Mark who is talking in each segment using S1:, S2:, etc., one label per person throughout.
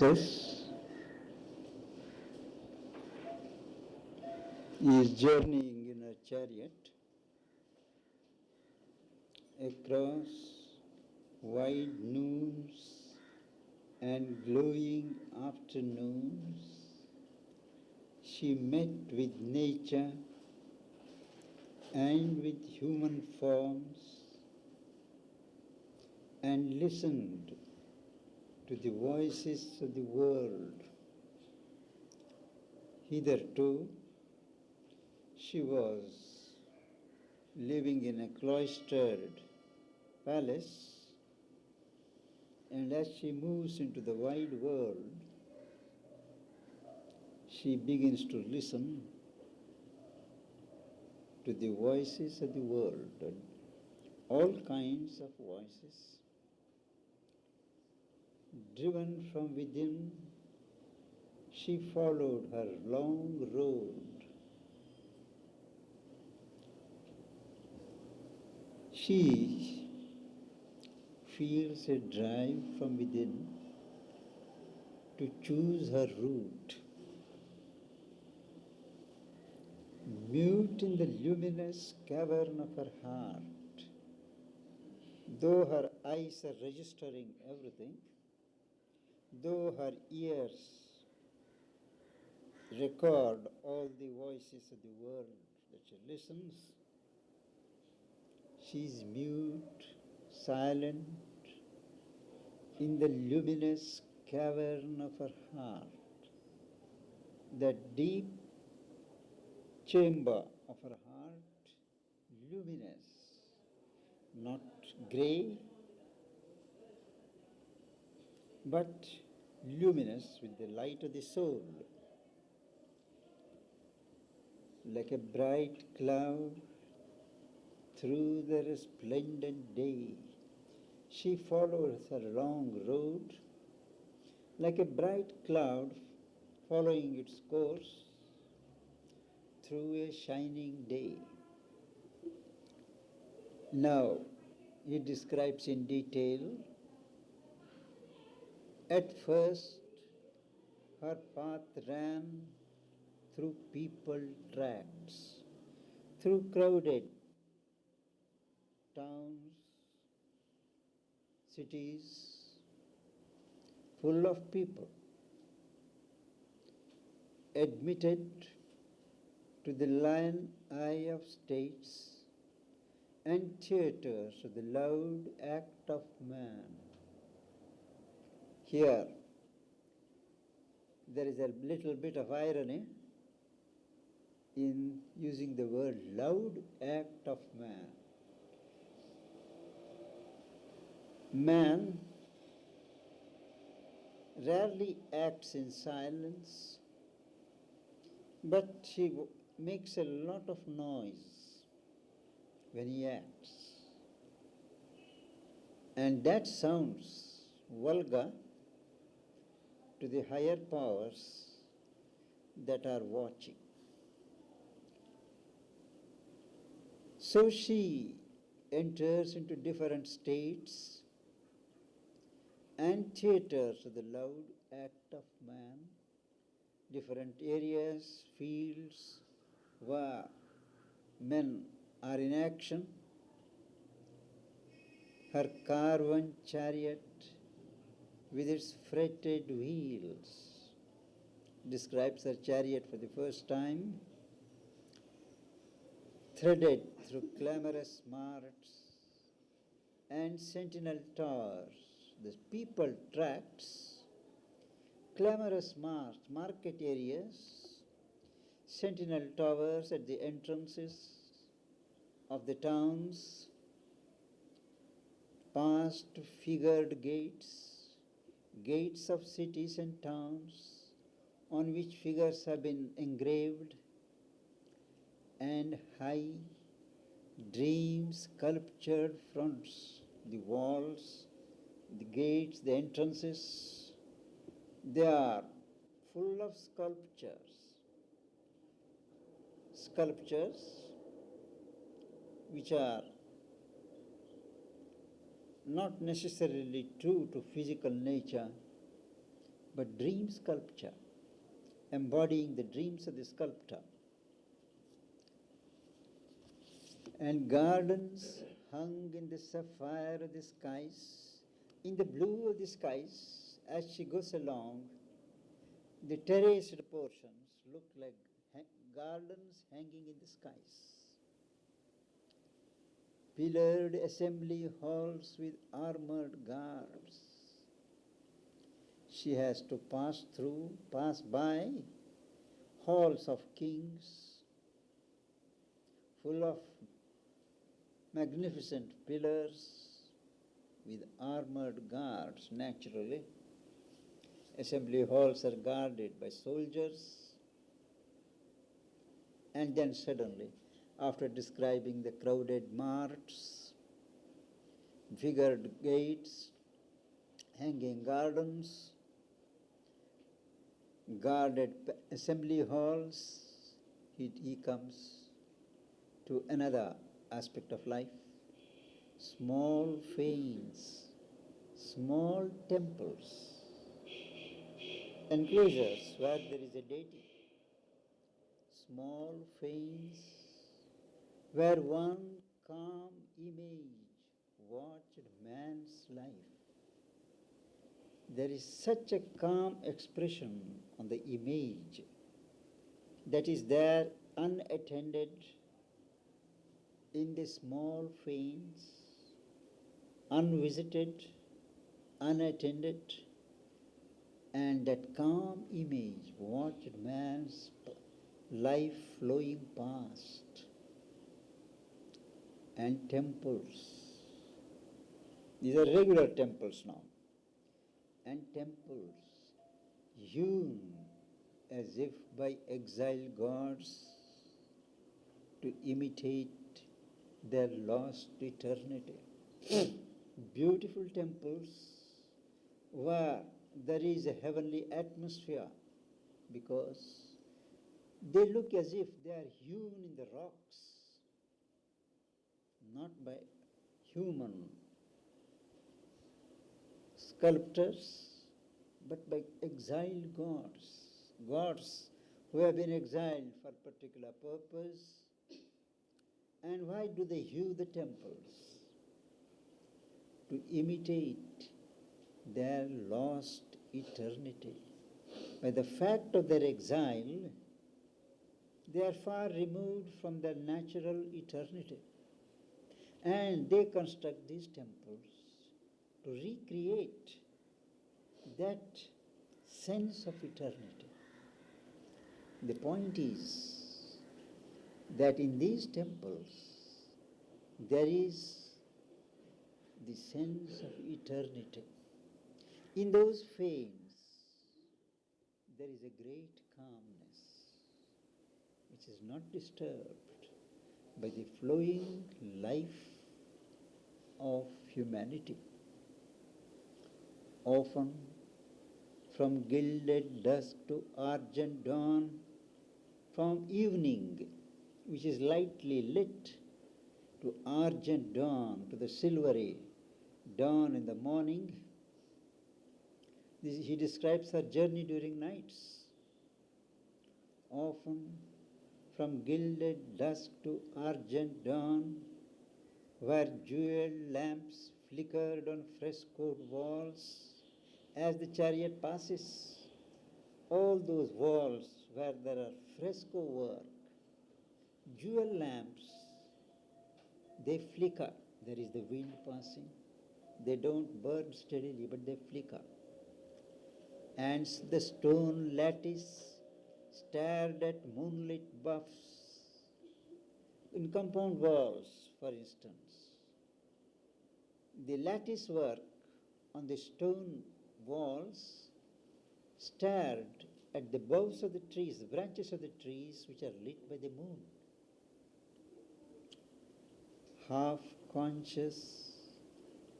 S1: Jesus is journeying in a chariot across wide noons and glowing afternoons. She met with nature and with human forms and listened to the voices of the world. Hitherto, she was living in a cloistered palace, and as she moves into the wide world, she begins to listen to the voices of the world, all kinds of voices, driven from within. She followed her long road. She feels a drive from within to choose her route. Mute in the luminous cavern of her heart, though her eyes are registering everything, though her ears record all the voices of the world that she listens, she is mute, silent, in the luminous cavern of her heart, that deep chamber of her heart, luminous, not grey, but luminous with the light of the soul, like a bright cloud through the resplendent day. She follows her long road like a bright cloud following its course through a shining day. Now, he describes in detail. At first, her path ran through peopled tracts, through crowded towns, cities, full of people, admitted to the lion eye of states and theatres of the loud act of man. Here, there is a little bit of irony in using the word loud act of man. Man rarely acts in silence, but he makes a lot of noise when he acts. And that sounds vulgar to the higher powers that are watching. So she enters into different states and theatres of the loud act of man, different areas, fields where men are in action. Her carven chariot with its fretted wheels describes her chariot for the first time, threaded through clamorous marts and sentinel towers, the people tracts, clamorous marts, market areas, sentinel towers at the entrances of the towns, past figured gates, gates of cities and towns on which figures have been engraved, and high, dream sculptured fronts, the walls, the gates, the entrances, they are full of sculptures. Sculptures which are not necessarily true to physical nature, but dream sculpture, embodying the dreams of the sculptor. And gardens hung in the sapphire of the skies, in the blue of the skies, as she goes along, the terraced portions look like gardens hanging in the skies. Pillared assembly halls with armored guards. She has to pass by halls of kings, full of magnificent pillars with armored guards. Naturally, assembly halls are guarded by soldiers. And then suddenly, after describing the crowded marts, figured gates, hanging gardens, guarded assembly halls, he comes to another aspect of life. Small fanes, small temples, enclosures where there is a deity. Small fanes where one calm image watched man's life. There is such a calm expression on the image that is there unattended in the small fanes, unvisited, unattended, and that calm image watched man's life flowing past. And temples. These are regular temples now. And temples hewn as if by exiled gods to imitate their lost eternity. Beautiful temples where there is a heavenly atmosphere because they look as if they are hewn in the rocks, not by human sculptors, but by exiled gods who have been exiled for a particular purpose. And why do they hew the temples? To imitate their lost eternity. By the fact of their exile, they are far removed from their natural eternity. And they construct these temples to recreate that sense of eternity. The point is that in these temples there is the sense of eternity. In those fanes there is a great calmness which is not disturbed by the flowing life of humanity. Often from gilded dusk to argent dawn, from evening, which is lightly lit, to argent dawn, to the silvery dawn in the morning. He describes her journey during nights. Often from gilded dusk to argent dawn, where jeweled lamps flickered on frescoed walls as the chariot passes. All those walls where there are fresco work, jewel lamps, they flicker. There is the wind passing. They don't burn steadily, but they flicker. And the stone lattice stared at moonlit buffs in compound walls, for instance. The lattice work on the stone walls stared at the boughs of the trees, the branches of the trees which are lit by the moon. Half conscious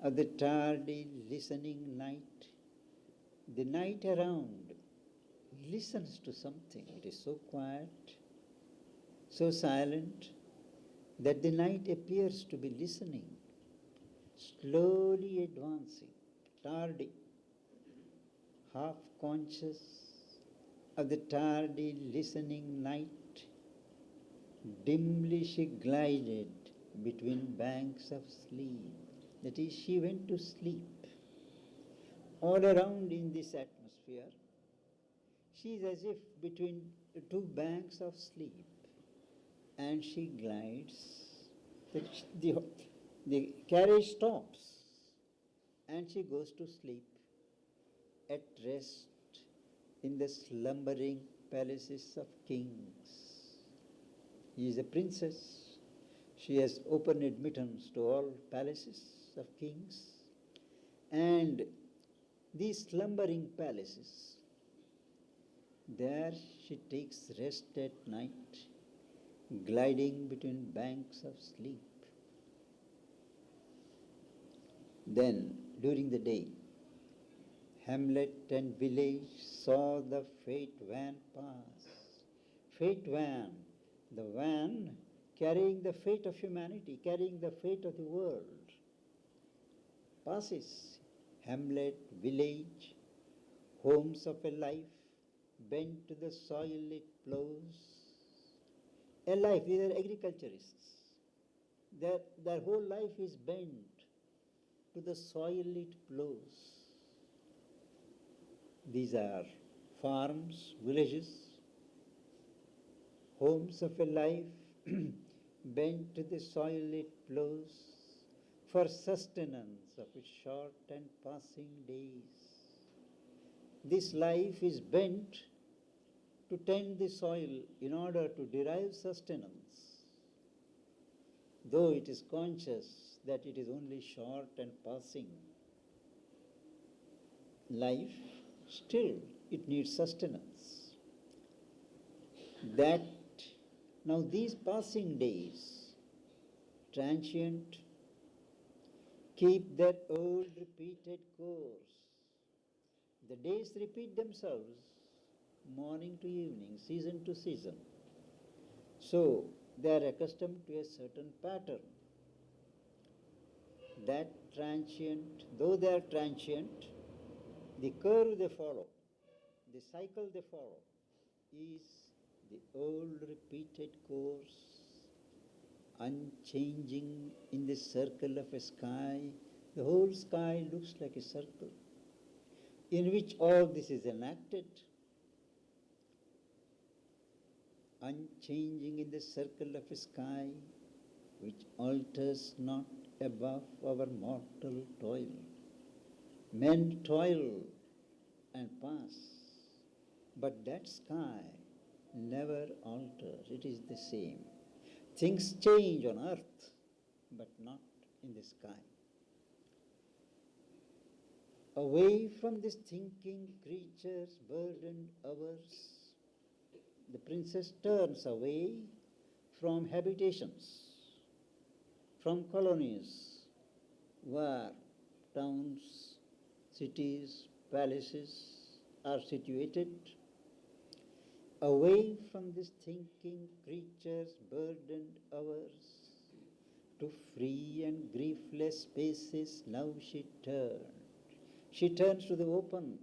S1: of the tardy listening night, the night around listens to something. It is so quiet, so silent, that the night appears to be listening, slowly advancing, tardy. half conscious of the tardy listening night, dimly she glided between banks of sleep. That is, she went to sleep. All around in this atmosphere, she is as if between two banks of sleep, and she glides. The, the carriage stops, and she goes to sleep at rest in the slumbering palaces of kings. She is a princess. She has open admittance to all palaces of kings. And these slumbering palaces, there she takes rest at night, gliding between banks of sleep. Then, during the day, hamlet and village saw the fate van pass. Fate van, the van carrying the fate of humanity, carrying the fate of the world, passes. Hamlet, village, homes of a life bent to the soil it plows. A life, these are agriculturists. Their whole life is bent to the soil it plows. These are farms, villages, homes of a life bent to the soil it plows for sustenance of its short and passing days. This life is bent to tend the soil in order to derive sustenance, though it is conscious that it is only short and passing. Life, still, it needs sustenance. That now these passing days, transient, keep their old repeated course. The days repeat themselves, morning to evening, season to season. So they are accustomed to a certain pattern. That transient, though they are transient, the curve they follow, the cycle they follow, is the old repeated course, unchanging in the circle of a sky. The whole sky looks like a circle in which all this is enacted, unchanging in the circle of a sky which alters not above our mortal toil. Men toil and pass, but that sky never alters. It is the same. Things change on earth, but not in the sky. Away from this thinking creature's burdened hours, the princess turns away from habitations, from colonies where towns, cities, palaces are situated, away from this thinking creature's burdened hours, to free and griefless spaces now she turns. She turns to the open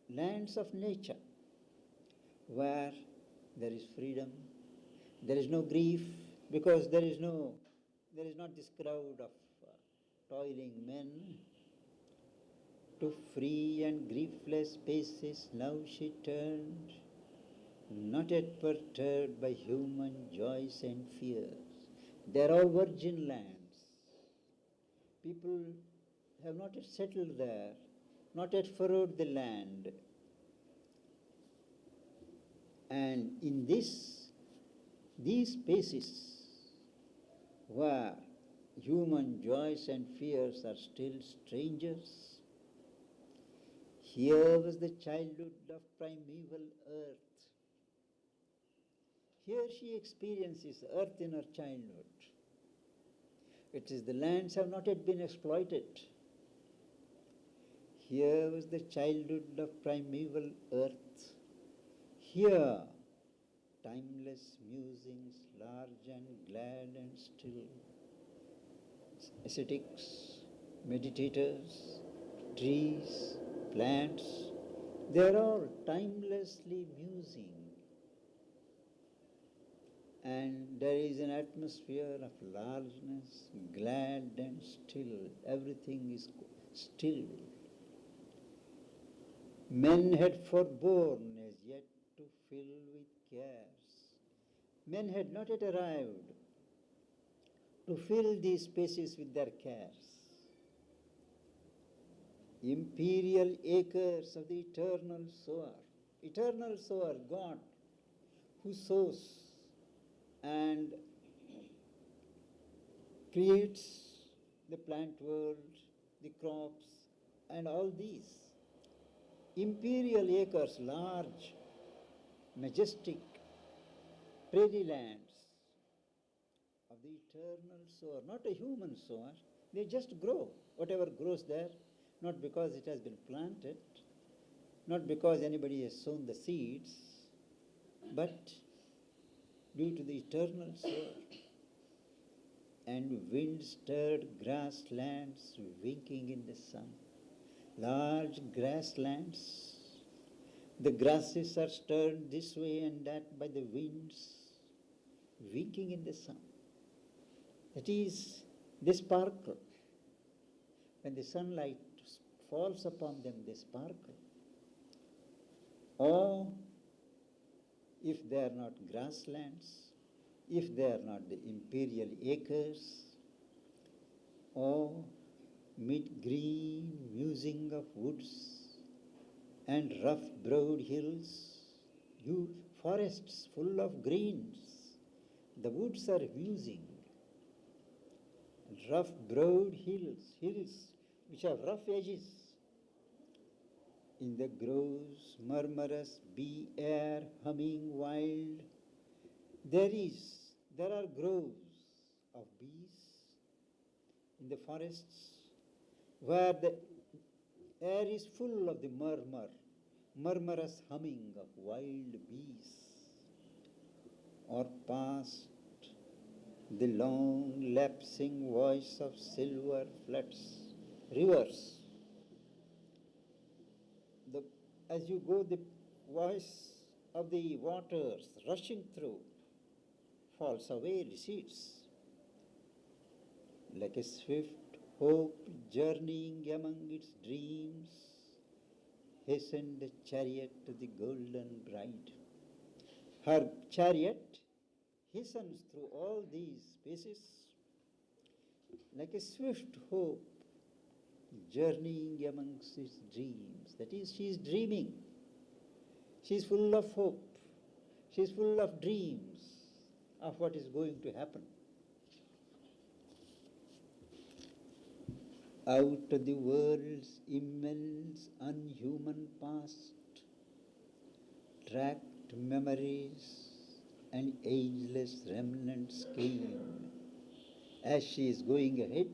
S1: lands of nature, where there is freedom, there is no grief, because there is not this crowd of toiling men. To free and griefless spaces now she turned, not yet perturbed by human joys and fears. They are all virgin lands. People have not yet settled there, not yet furrowed the land. And in these spaces where human joys and fears are still strangers, here was the childhood of primeval earth. Here she experiences earth in her childhood. It is the lands have not yet been exploited. Here was the childhood of primeval earth. Here, timeless musings, large and glad and still. Ascetics, meditators, trees, plants, they are all timelessly musing. And there is an atmosphere of largeness, glad and still. Everything is still. Men had forborne as yet to fill with cares. Men had not yet arrived to fill these spaces with their cares. Imperial acres of the eternal sower, God, who sows and creates the plant world, the crops, and all these. Imperial acres, large, majestic prairie lands of the eternal sower, not a human sower. They just grow, whatever grows there, not because it has been planted, not because anybody has sown the seeds, but due to the eternal sower. And wind-stirred grasslands winking in the sun. Large grasslands. The grasses are stirred this way and that by the winds, winking in the sun. That is, they sparkle. When the sunlight falls upon them, they sparkle. Or, if they are not grasslands, if they are not the imperial acres, or mid green musing of woods and rough broad hills, forests full of greens, the woods are musing, rough broad hills which have rough edges. In the groves, murmurous bee air humming wild, there are groves of bees in the forests where the air is full of the murmurous humming of wild bees, or past the long lapsing voice of silver floods, rivers. As you go, the voice of the waters rushing through falls away, recedes, like a swift hope journeying among its dreams, hastened the chariot to the golden bride. Her chariot hastens through all these spaces like a swift hope journeying amongst its dreams. That is, she is dreaming. She is full of hope. She is full of dreams of what is going to happen. Out of the world's immense unhuman past, tracked memories and ageless remnants came. As she is going ahead,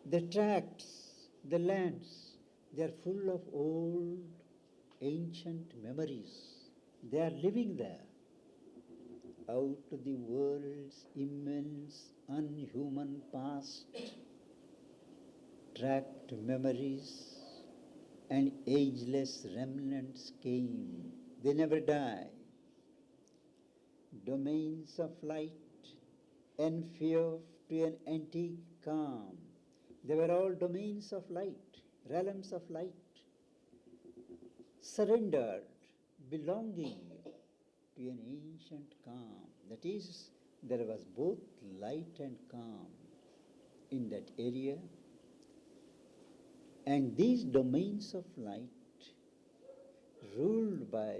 S1: the tracts, the lands, they are full of old, ancient memories. They are living there. Out of the world's immense, unhuman past, tracked memories and ageless remnants came. They never die. Domains of light, enfeoffed to an antique calm. They were all domains of light, realms of light, surrendered, belonging to an ancient calm. That is, there was both light and calm in that area. And these domains of light, ruled by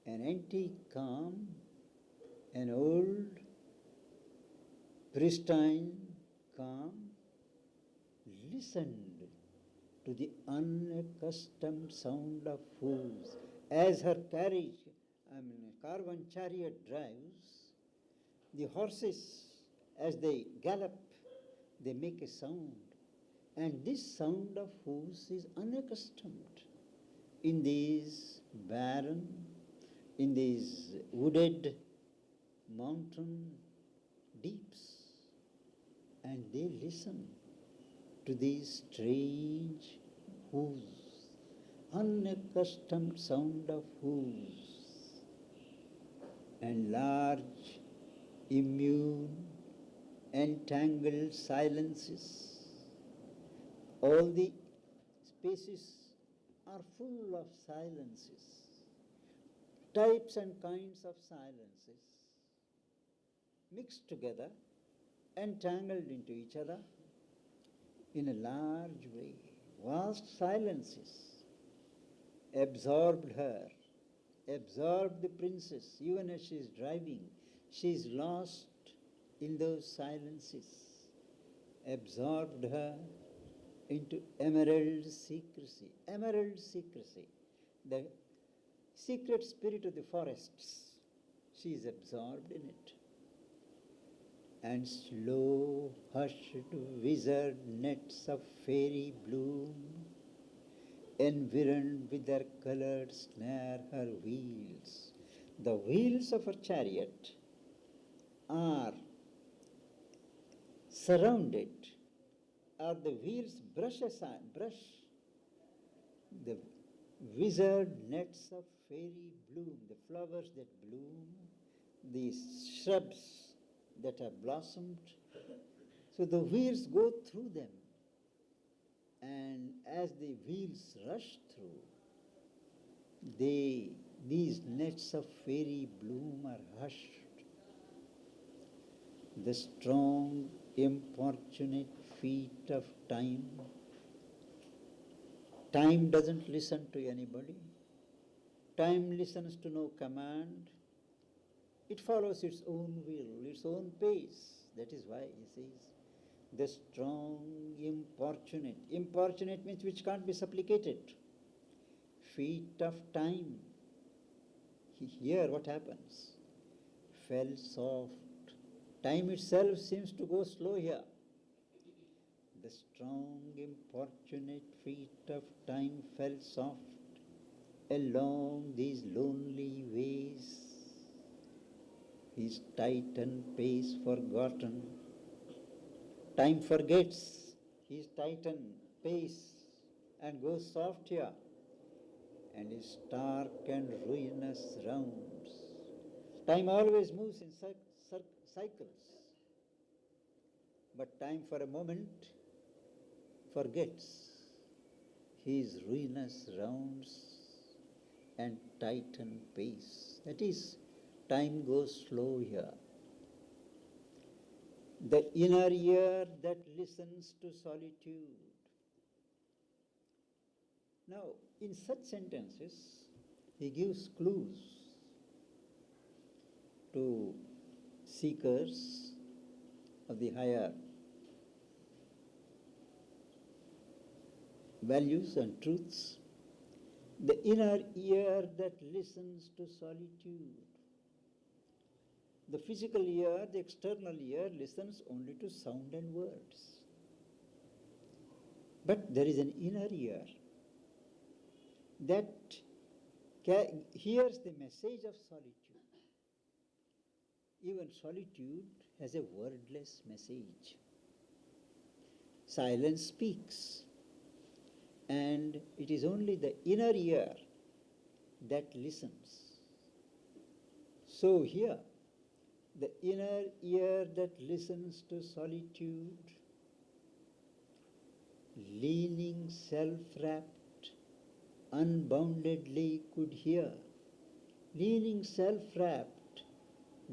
S1: an antique calm, an old, pristine calm, listened to the unaccustomed sound of hooves. As her caravan chariot drives, the horses, as they gallop, they make a sound. And this sound of hooves is unaccustomed in these barren, in these wooded mountain deeps. And they listen to these strange whoos, unaccustomed sound of whoos, and large, immune, entangled silences. All the spaces are full of silences, types and kinds of silences, mixed together, entangled into each other in a large way. Vast silences absorbed her, absorbed the princess. Even as she is driving, she is lost in those silences, absorbed her into emerald secrecy. Emerald secrecy, the secret spirit of the forests. She is absorbed in it. And slow, hushed, wizard nets of fairy bloom, environed with their colored snare her wheels. The wheels of her chariot are surrounded, or the wheels brush the wizard nets of fairy bloom, the flowers that bloom, the shrubs that have blossomed. So the wheels go through them, and as the wheels rush through, these nets of fairy bloom are hushed. The strong, importunate feet of time. Time doesn't listen to anybody. Time listens to no command. It follows its own will, its own pace. That is why he says, the strong, importunate. Importunate means which can't be supplicated. Feet of time. Here what happens? Fell soft. Time itself seems to go slow here. The strong, importunate feet of time fell soft along these lonely ways. His tightened pace forgotten. Time forgets his tightened pace and goes soft here, and his stark and ruinous rounds. Time always moves in cycles, but time for a moment forgets his ruinous rounds and tightened pace. That is, time goes slow here. The inner ear that listens to solitude. Now, in such sentences, he gives clues to seekers of the higher values and truths. The inner ear that listens to solitude. The physical ear, the external ear, listens only to sound and words. But there is an inner ear that hears the message of solitude. Even solitude has a wordless message. Silence speaks, and it is only the inner ear that listens. So here, the inner ear that listens to solitude, leaning self-wrapped, unboundedly could hear, leaning self-wrapped,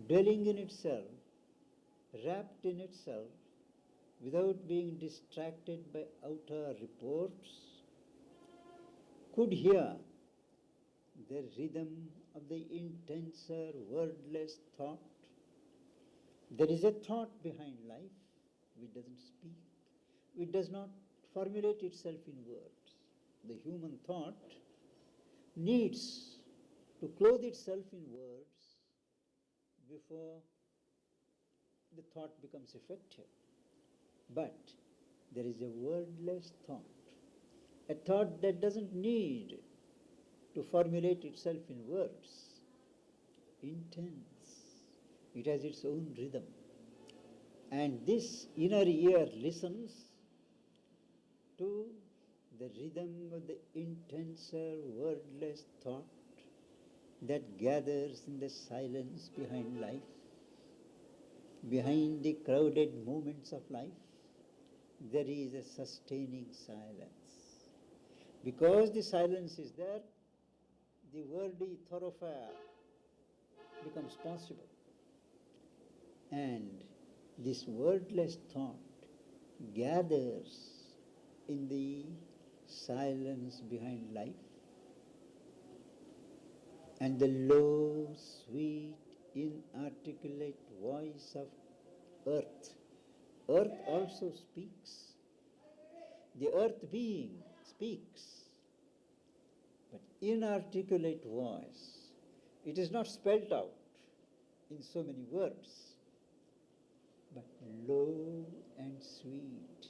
S1: dwelling in itself, wrapped in itself, without being distracted by outer reports, could hear the rhythm of the intenser wordless thought. There is a thought behind life which doesn't speak, which does not formulate itself in words. The human thought needs to clothe itself in words before the thought becomes effective. But there is a wordless thought, a thought that doesn't need to formulate itself in words. Intense. It has its own rhythm. And this inner ear listens to the rhythm of the intenser, wordless thought that gathers in the silence behind life, behind the crowded moments of life, there is a sustaining silence. Because the silence is there, the worldly thoroughfare becomes possible. And this wordless thought gathers in the silence behind life, and the low, sweet, inarticulate voice of earth. Earth also speaks. The earth being speaks, but inarticulate voice. It is not spelled out in so many words, but low and sweet.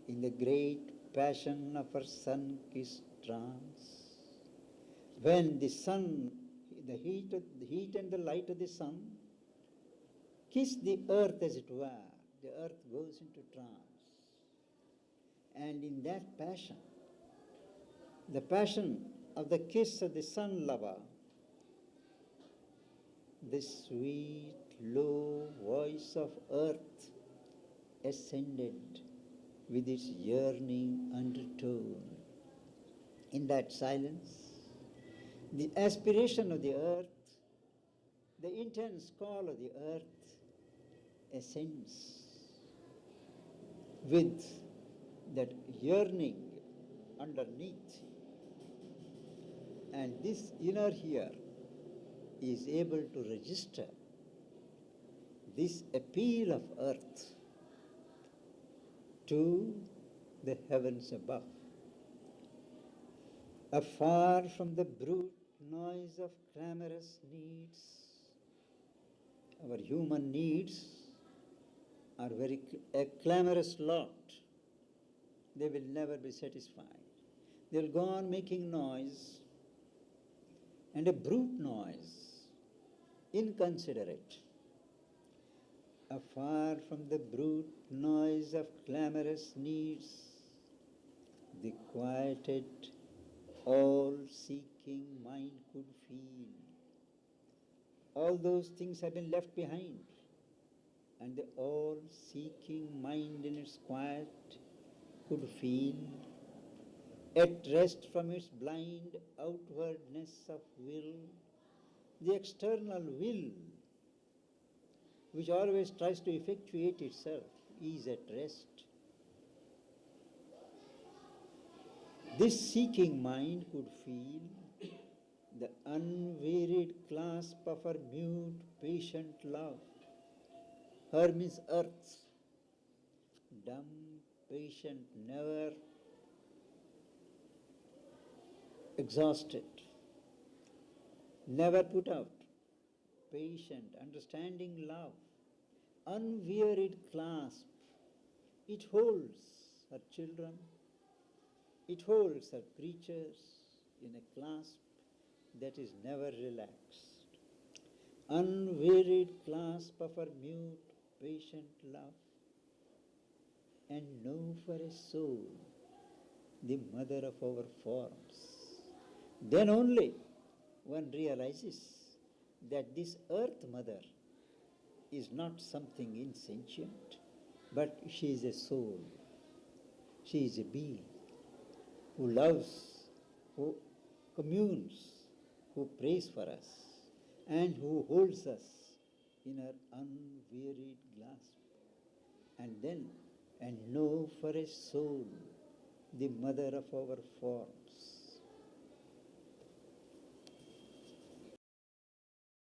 S1: In the great passion of her sun-kissed trance, when the sun, the heat and the light of the sun kiss the earth as it were, the earth goes into trance. And in that passion, the passion of the kiss of the sun lover, the sweet, low voice of earth ascended with its yearning undertone. In that silence, the aspiration of the earth, the intense call of the earth ascends with that yearning underneath. And this inner ear is able to register this appeal of earth to the heavens above. Afar from the brute noise of clamorous needs, our human needs are a clamorous lot. They will never be satisfied. They'll go on making noise, and a brute noise, inconsiderate. Afar from the brute noise of clamorous needs, the quieted, all-seeking mind could feel. All those things have been left behind, and the all-seeking mind in its quiet could feel, at rest from its blind outwardness of will, the external will, which always tries to effectuate itself, is at rest. This seeking mind could feel the unwearied clasp of her mute, patient love. Her means earth, dumb, patient, never exhausted, never put out, patient, understanding love, unwearied clasp. It holds her children, it holds her creatures in a clasp that is never relaxed. Unwearied clasp of her mute, patient love, and know for a soul the mother of our forms. Then only one realizes that this earth mother is not something insentient, but she is a soul. She is a being who loves, who communes, who prays for us, and who holds us in her unwearied grasp. And know for a soul the mother of our forms.